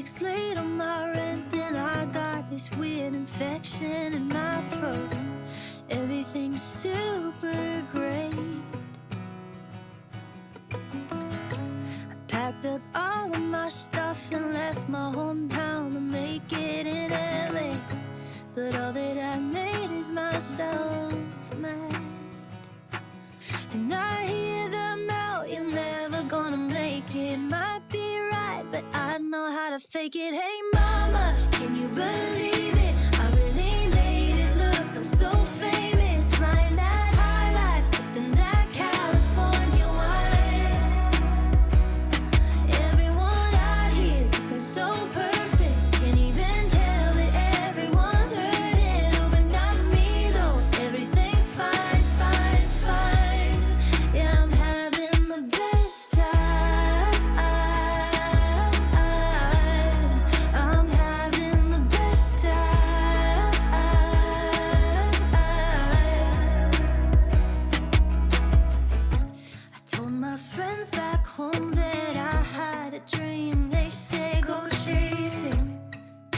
weeks late on my rent, and I got this weird infection in my throat. Everything's super great. I packed up all of my stuff and left my hometown to make it in LA. But all that I made is myself mad. And I hear them now, you're never gonna make it. Might be right, but I know how to fake it. Hey mama, can you believe it? I really made it, look, I'm so famous. Flying that high life, sipping that California wine. Everyone out here's looking so perfect. Can't even tell that everyone's hurting. Oh, but not me though, everything's fine, fine, fine. Yeah, I'm having the best time. I'm having the best time. I told my friends back home that I had a dream. They say go chase it.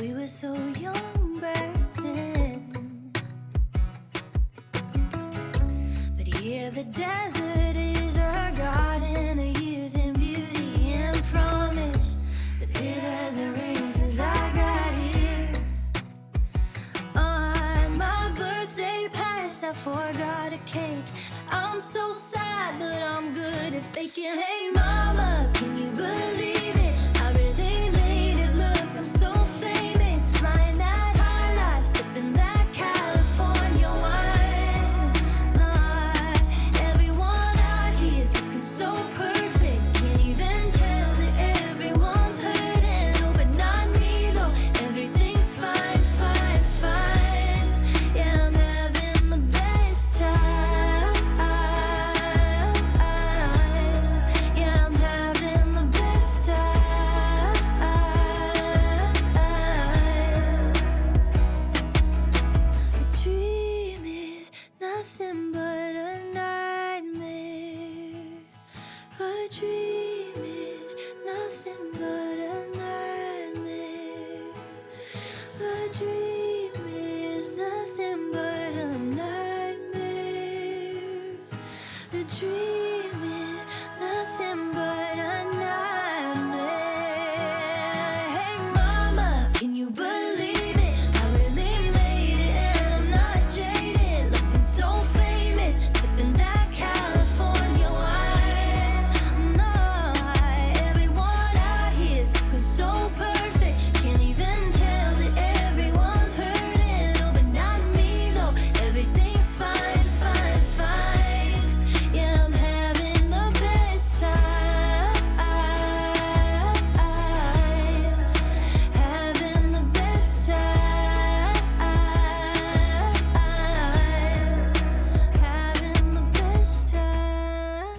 We were so young back then. But here the desert is our garden of youth and beauty and promise. But it hasn't rained since I got here. My birthday passed, I forgot a cake. I'm so sad, but I'm good at faking. Hey mama, can you believe it? I really made it, look, I'm so famous. Flying that high life, sipping that California wine. Everyone out here's looking so perfect. Can't even tell that everyone's hurting. Oh, but not me though, everything's fine, fine, fine. Yeah, I'm having the best time. Yeah, I'm having the best time. A dream is nothing but a nightmare. A dream is nothing but a nightmare. A dream is nothing but a nightmare. A dream is nothing but a nightmare. Hey mama, can you believe it? I really made it and I'm not jaded. Looking so famous, sipping that California wine. No, everyone out here's looking so perfect. Can't even tell that everyone's hurting. Oh, but not me though, everything's fine, fine, fine. Yeah, I'm having the best time. Having the best time. Having the best time.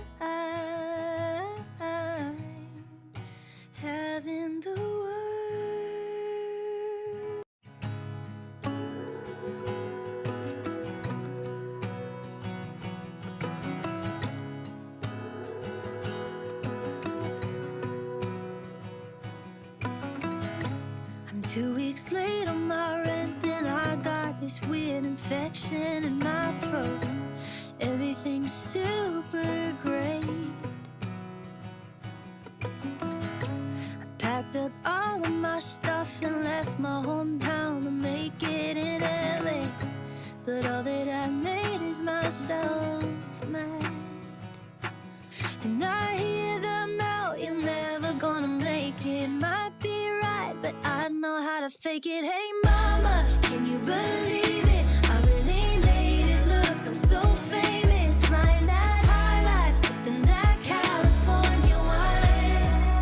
Having the world. I'm 2 weeks late on my rent, and I got this weird infection in my throat. Everything's super great. I packed up all of my stuff and left my hometown to make it in LA. But all that I made is myself mad. And I hear them now, you're never gonna make it. Might be right, but I know how to fake it. Hey mama, can you believe it? I really made it, look, I'm so famous. Flying that high life, sipping that California wine.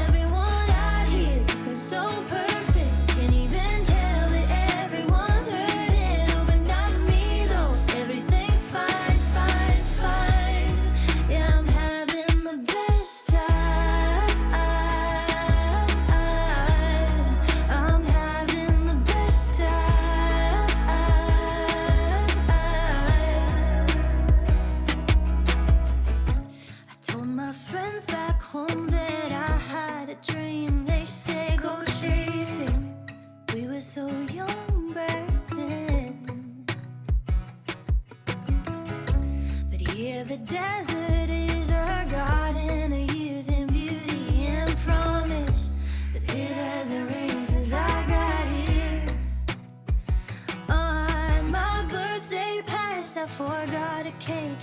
Everyone out here's looking so perfect. Can't even tell that everyone's hurting. Oh, but not me though, everything's fine, fine, fine. Yeah, I'm having the best time. I'm having the best time. desert is our garden, a youth and beauty and promise. But it hasn't rained since I got here. My birthday passed, I forgot a cake.